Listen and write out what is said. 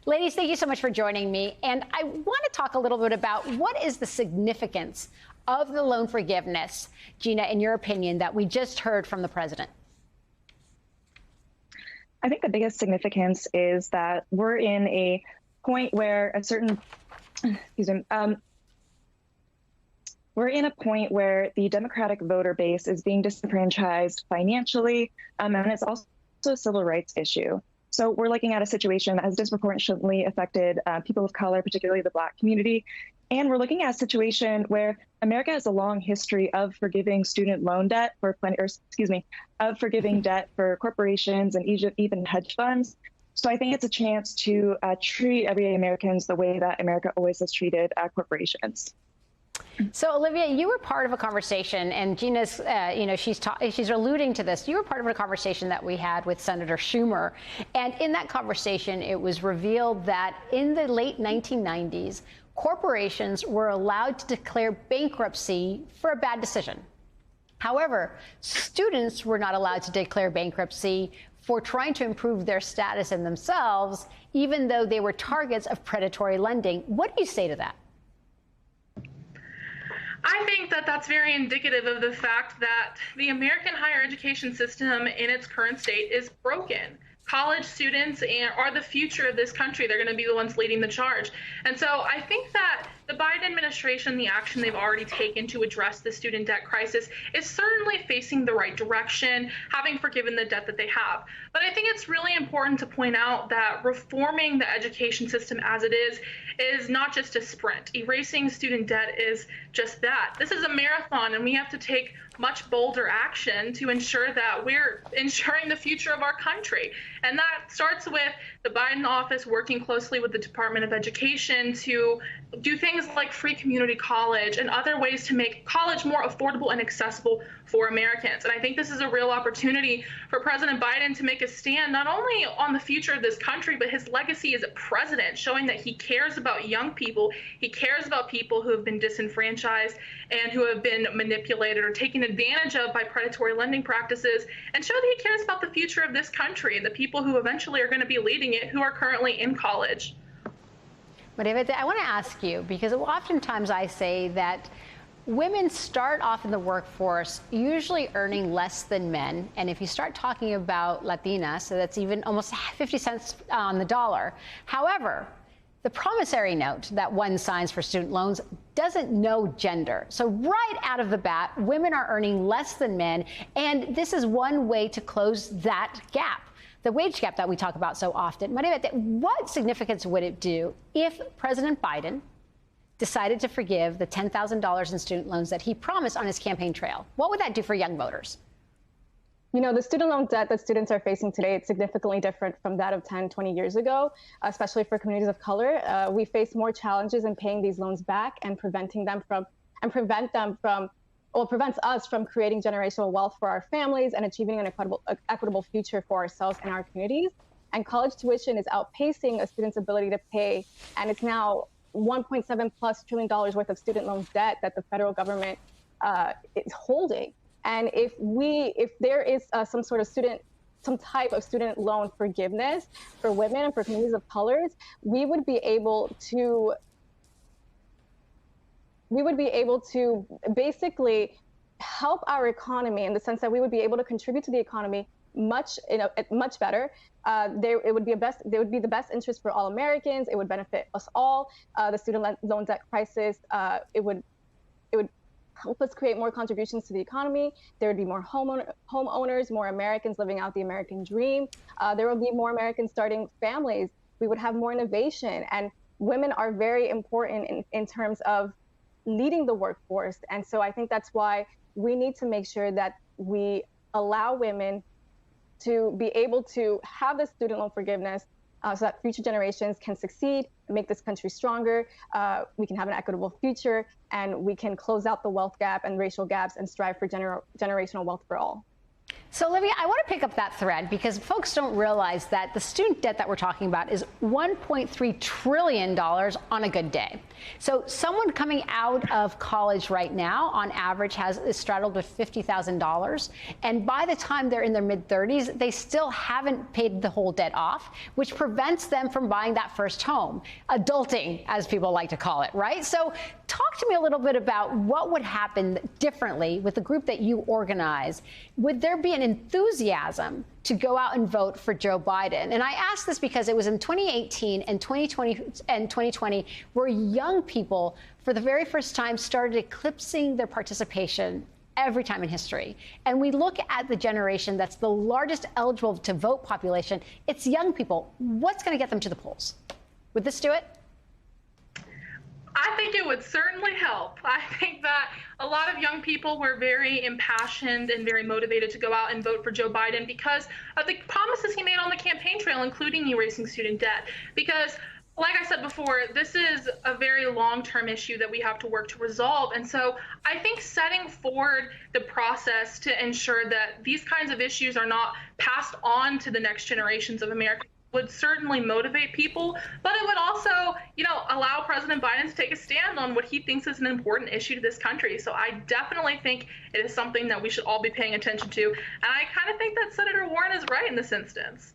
Ladies, thank you so much for joining me. And I want to talk a little bit about what is the significance of the loan forgiveness, Gina, in your opinion, that we just heard from the president? I think the biggest significance is that we're in a point where we're in a point where the Democratic voter base is being disenfranchised financially, and it's also a civil rights issue. So we're looking at a situation that has disproportionately affected people of color, particularly the Black community. And we're looking at a situation where America has a long history of forgiving student loan debt of forgiving debt for corporations and even hedge funds. So I think it's a chance to treat everyday Americans the way that America always has treated corporations. So, Olivia, you were part of a conversation, and Gina's, she's alluding to this. You were part of a conversation that we had with Senator Schumer. And in that conversation, it was revealed that in the late 1990s, corporations were allowed to declare bankruptcy for a bad decision. However, students were not allowed to declare bankruptcy for trying to improve their status and themselves, even though they were targets of predatory lending. What do you say to that? I think that that's very indicative of the fact that the American higher education system in its current state is broken. College students are the future of this country. They're going to be the ones leading the charge. And so I think that the Biden administration, the action they've already taken to address the student debt crisis is certainly facing the right direction, having forgiven the debt that they have. But I think it's really important to point out that reforming the education system as it is not just a sprint. Erasing student debt is just that. This is a marathon, and we have to take much bolder action to ensure that we're ensuring the future of our country. And that starts with the Biden office working closely with the Department of Education to do things like free community college and other ways to make college more affordable and accessible for Americans. And I think this is a real opportunity for President Biden to make a stand not only on the future of this country, but his legacy as a president, showing that he cares about young people, he cares about people who have been disenfranchised and who have been manipulated or taken advantage of by predatory lending practices, and show that he cares about the future of this country and the people who eventually are going to be leading it who are currently in college. Maria, I want to ask you, because oftentimes I say that women start off in the workforce usually earning less than men. And if you start talking about Latinas, so that's even almost 50 cents on the dollar. However, the promissory note that one signs for student loans doesn't know gender. So right out of the bat, women are earning less than men. And this is one way to close that gap, the wage gap that we talk about so often. What significance would it do if President Biden decided to forgive the $10,000 in student loans that he promised on his campaign trail? What would that do for young voters? You know, the student loan debt that students are facing today, it's significantly different from that of 10, 20 years ago, especially for communities of color. We face more challenges in paying these loans back and prevents us from creating generational wealth for our families and achieving an equitable future for ourselves and our communities. And college tuition is outpacing a student's ability to pay, and it's now $1.7+ trillion worth of student loan debt that the federal government is holding. And if there is some type of student loan forgiveness for women and for communities of colors, we would be able to basically help our economy in the sense that we would be able to contribute to the economy much better. There would be the best interest for all Americans. It would benefit us all. The student loan debt crisis, it would help us create more contributions to the economy. There would be more homeowners, more Americans living out the American dream. There would be more Americans starting families. We would have more innovation. And women are very important in terms of leading the workforce. And so I think that's why we need to make sure that we allow women to be able to have the student loan forgiveness so that future generations can succeed, make this country stronger, we can have an equitable future, and we can close out the wealth gap and racial gaps and strive for generational wealth for all. So, Olivia, I want to pick up that thread because folks don't realize that the student debt that we're talking about is $1.3 trillion on a good day. So someone coming out of college right now, on average, is straddled with $50,000. And by the time they're in their mid-30s, they still haven't paid the whole debt off, which prevents them from buying that first home. Adulting, as people like to call it, right? So talk to me a little bit about what would happen differently with the group that you organize. Would there be an enthusiasm to go out and vote for Joe Biden? And I ask this because it was in 2018 and 2020 where young people, for the very first time, started eclipsing their participation every time in history. And we look at the generation that's the largest eligible to vote population. It's young people. What's going to get them to the polls? Would this do it? I think it would certainly help. I think that a lot of young people were very impassioned and very motivated to go out and vote for Joe Biden because of the promises he made on the campaign trail, including erasing student debt. Because, like I said before, this is a very long-term issue that we have to work to resolve. And so I think setting forward the process to ensure that these kinds of issues are not passed on to the next generations of Americans would certainly motivate people, but it would also, allow President Biden to take a stand on what he thinks is an important issue to this country. So I definitely think it is something that we should all be paying attention to. And I kind of think that Senator Warren is right in this instance.